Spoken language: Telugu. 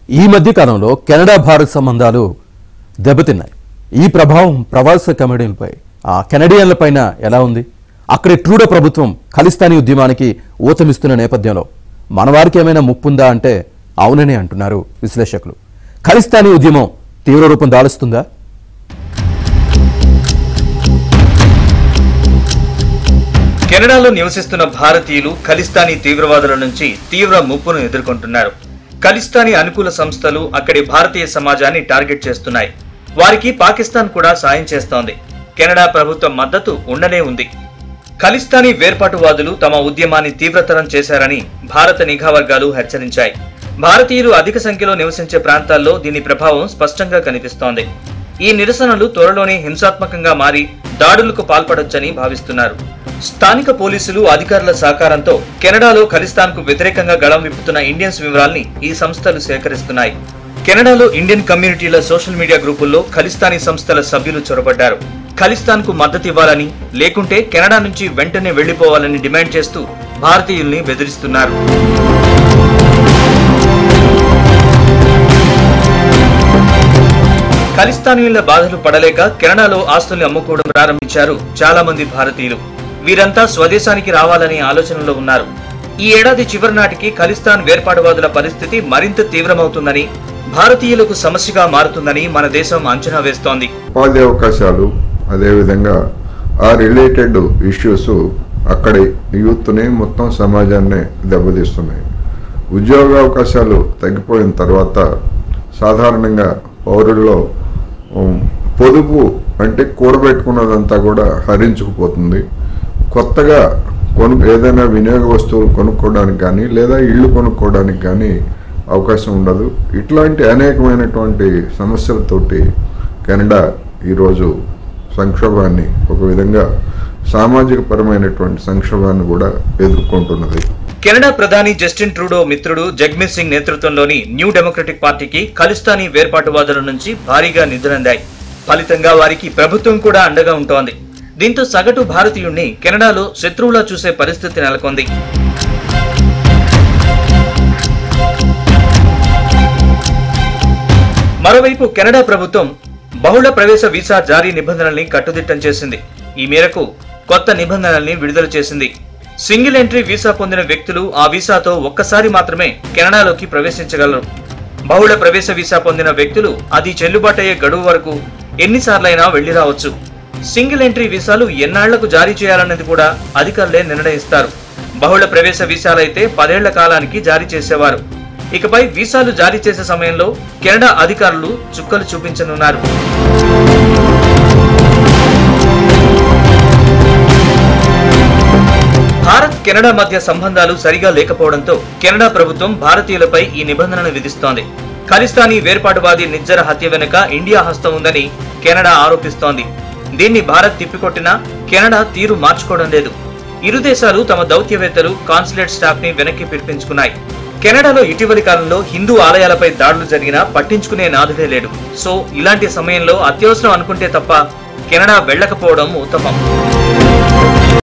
ఈ మధ్య కాలంలో కెనడా భారత్ సంబంధాలు దెబ్బతిన్నాయి. ఈ ప్రభావం ప్రవాస కమెడియన్లపై, ఆ కెనడియన్లపైన ఎలా ఉంది? అక్కడి ట్రూడో ప్రభుత్వం ఖలిస్తానీ ఉద్యమానికి ఊతమిస్తున్న నేపథ్యంలో మన వారికి ఏమైనా ముప్పుందా అంటే అవునని అంటున్నారు విశ్లేషకులు. ఖలిస్తానీ ఉద్యమం తీవ్ర రూపం దాలుస్తుందా? కెనడాలో నివసిస్తున్న భారతీయులు ఖలిస్తానీ తీవ్రవాదుల నుంచి తీవ్ర ముప్పును ఎదుర్కొంటున్నారు. ఖలిస్తానీ అనుకూల సంస్థలు అక్కడి భారతీయ సమాజాన్ని టార్గెట్ చేస్తున్నాయి. వారికి పాకిస్తాన్ కూడా సాయం చేస్తోంది. కెనడా ప్రభుత్వం మద్దతు ఉండనే ఉంది. ఖలిస్తానీ వేర్పాటువాదులు తమ ఉద్యమాన్ని తీవ్రతరం చేశారని భారత నిఘా వర్గాలు హెచ్చరించాయి. భారతీయులు అధిక సంఖ్యలో నివసించే ప్రాంతాల్లో దీని ప్రభావం స్పష్టంగా కనిపిస్తోంది. ఈ నిరసనలు త్వరలోనే హింసాత్మకంగా మారి దాడులకు పాల్పడొచ్చని భావిస్తున్నారు. స్థానిక పోలీసులు అధికారుల సహకారంతో కెనడాలో ఖలిస్తాన్కు వ్యతిరేకంగా గళం విప్పుతున్న ఇండియన్స్ వివరాల్ని ఈ సంస్థలు సేకరిస్తున్నాయి. కెనడాలో ఇండియన్ కమ్యూనిటీల సోషల్ మీడియా గ్రూపుల్లో ఖలిస్తానీ సంస్థల సభ్యులు చొరబడ్డారు. ఖలిస్తాన్కు మద్దతు ఇవ్వాలని, లేకుంటే కెనడా నుంచి వెంటనే వెళ్లిపోవాలని డిమాండ్ చేస్తూ భారతీయుల్ని బెదిరిస్తున్నారు. ఖలిస్తానీయుల బాధలు పడలేక కెనడాలో ఆస్తుల్ని అమ్ముకోవడం ప్రారంభించారు చాలా మంది భారతీయులు. వీరంతా స్వదేశానికి రావాలనే ఆలోచనలో ఉన్నారు. ఈ ఏడాది చివరి నాటికి ఖలిస్తాన్ వేర్పాటువాదుల పరిస్థితి మరింత తీవ్రమవుతుందని, భారతీయులకు సమస్యగా మారుతుందని మన దేశం అంచనా వేస్తోంది. ఉపాధి అవకాశాలు, అదేవిధంగా ఆ రిలేటెడ్ ఇష్యూస్ అక్కడి యూత్ని, మొత్తం సమాజాన్ని దెబ్బతీస్తున్నాయి. ఉద్యోగ అవకాశాలు తగ్గిపోయిన తర్వాత సాధారణంగా పౌరుల్లో పొదుపు అంటే కూడబెట్టుకున్నదంతా కూడా హరించుకుపోతుంది. కొత్తగా ఏదైనా వినియోగ వస్తువులు కొనుక్కోవడానికి కానీ, లేదా ఇళ్ళు కొనుక్కోవడానికి కానీ అవకాశం ఉండదు. ఇట్లాంటి అనేకమైనటువంటి సమస్యలతోటి కెనడా ఈరోజు సంక్షోభాన్ని, ఒక విధంగా సామాజిక పరమైనటువంటి సంక్షోభాన్ని కూడా ఎదుర్కొంటున్నది. కెనడా ప్రధాని జస్టిన్ ట్రూడో మిత్రుడు జగ్మీత్ సింగ్ నేతృత్వంలోని న్యూ డెమోక్రటిక్ పార్టీకి ఖలిస్తానీ వేర్పాటువాదుల నుంచి భారీగా నిధులందాయి. ఫలితంగా వారికి ప్రభుత్వం కూడా అండగా ఉంటోంది. దీంతో సగటు భారతీయుణ్ణి కెనడాలో శత్రువులా చూసే పరిస్థితి నెలకొంది. మరోవైపు కెనడా ప్రభుత్వం బహుళ ప్రవేశ వీసా జారీ నిబంధనల్ని కట్టుదిట్టం చేసింది. ఈ మేరకు కొత్త నిబంధనల్ని విడుదల చేసింది. సింగిల్ ఎంట్రీ వీసా పొందిన వ్యక్తులు ఆ వీసాతో ఒక్కసారి మాత్రమే కెనడాలోకి ప్రవేశించగలరు. బహుళ ప్రవేశ వీసా పొందిన వ్యక్తులు అది చెల్లుబాటయ్యే గడువు వరకు ఎన్నిసార్లైనా వెళ్లి రావచ్చు. సింగిల్ ఎంట్రీ వీసాలు ఎన్నాళ్లకు జారీ చేయాలన్నది కూడా అధికారులే నిర్ణయిస్తారు. బహుళ ప్రవేశ వీసాలైతే 10 ఏళ్ల కాలానికి జారీ చేసేవారు. ఇకపై వీసాలు జారీ చేసే సమయంలో కెనడా అధికారులు చుక్కలు చూపించనున్నారు. భారత్ కెనడా మధ్య సంబంధాలు సరిగా లేకపోవడంతో కెనడా ప్రభుత్వం భారతీయులపై ఈ నిబంధనను విధిస్తోంది. ఖలిస్తానీ వేర్పాటువాది నిజ్జర హత్య వెనుక ఇండియా హస్తం ఉందని కెనడా ఆరోపిస్తోంది. దీన్ని భారత్ తిప్పికొట్టినా కెనడా తీరు మార్చుకోవడం లేదు. ఇరు దేశాలు తమ దౌత్యవేత్తలు, కాన్సులేట్ స్టాఫ్ ని వెనక్కి పిలిపించుకున్నాయి. కెనడాలో ఇటీవలి కాలంలో హిందూ ఆలయాలపై దాడులు జరిగినా పట్టించుకునే నాదుడే లేడు. సో ఇలాంటి సమయంలో అత్యవసరం అనుకుంటే తప్ప కెనడా వెళ్లకపోవడం ఉత్తమం.